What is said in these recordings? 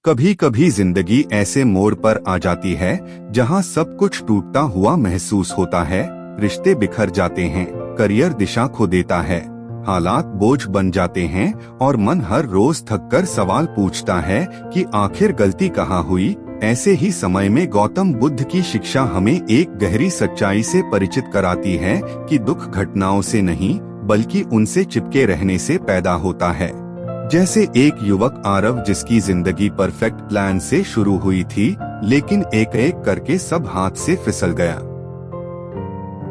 कभी कभी जिंदगी ऐसे मोड़ पर आ जाती है जहां सब कुछ टूटता हुआ महसूस होता है। रिश्ते बिखर जाते हैं, करियर दिशा खो देता है, हालात बोझ बन जाते हैं और मन हर रोज थककर सवाल पूछता है कि आखिर गलती कहाँ हुई। ऐसे ही समय में गौतम बुद्ध की शिक्षा हमें एक गहरी सच्चाई से परिचित कराती है कि दुख घटनाओं से नहीं बल्कि उनसे चिपके रहने से पैदा होता है। जैसे एक युवक आरव जिसकी जिंदगी परफेक्ट प्लान से शुरू हुई थी, लेकिन एक एक करके सब हाथ से फिसल गया।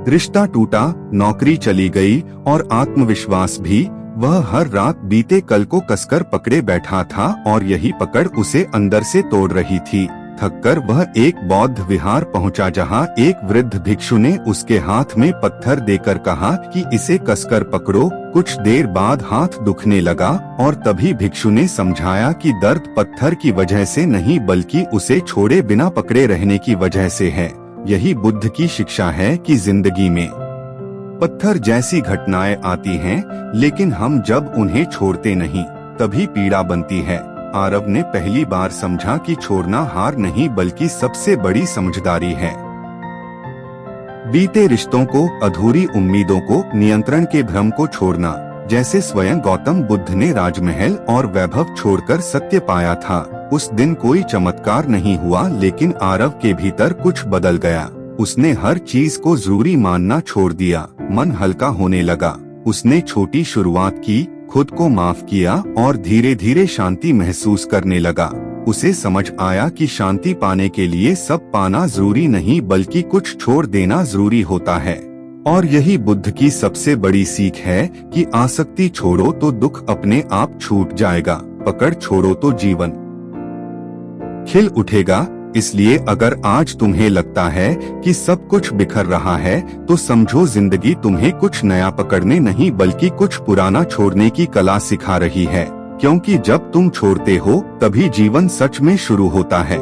रिश्ता टूटा, नौकरी चली गई और आत्मविश्वास भी। वह हर रात बीते कल को कसकर पकड़े बैठा था और यही पकड़ उसे अंदर से तोड़ रही थी। थककर वह एक बौद्ध विहार पहुंचा जहां एक वृद्ध भिक्षु ने उसके हाथ में पत्थर देकर कहा कि इसे कसकर पकड़ो। कुछ देर बाद हाथ दुखने लगा और तभी भिक्षु ने समझाया कि दर्द पत्थर की वजह से नहीं बल्कि उसे छोड़े बिना पकड़े रहने की वजह से है। यही बुद्ध की शिक्षा है कि जिंदगी में पत्थर जैसी घटनाएं आती हैं, लेकिन हम जब उन्हें छोड़ते नहीं तभी पीड़ा बनती है। आरव ने पहली बार समझा कि छोड़ना हार नहीं बल्कि सबसे बड़ी समझदारी है। बीते रिश्तों को, अधूरी उम्मीदों को, नियंत्रण के भ्रम को छोड़ना। जैसे स्वयं गौतम बुद्ध ने राजमहल और वैभव छोड़कर सत्य पाया था। उस दिन कोई चमत्कार नहीं हुआ, लेकिन आरव के भीतर कुछ बदल गया। उसने हर चीज को जरूरी मानना छोड़ दिया, मन हल्का होने लगा। उसने छोटी शुरुआत की, खुद को माफ किया और धीरे धीरे शांति महसूस करने लगा। उसे समझ आया कि शांति पाने के लिए सब पाना जरूरी नहीं बल्कि कुछ छोड़ देना जरूरी होता है। और यही बुद्ध की सबसे बड़ी सीख है कि आसक्ति छोड़ो तो दुख अपने आप छूट जाएगा, पकड़ छोड़ो तो जीवन खिल उठेगा। इसलिए अगर आज तुम्हें लगता है कि सब कुछ बिखर रहा है तो समझो जिंदगी तुम्हें कुछ नया पकड़ने नहीं बल्कि कुछ पुराना छोड़ने की कला सिखा रही है। क्योंकि जब तुम छोड़ते हो तभी जीवन सच में शुरू होता है।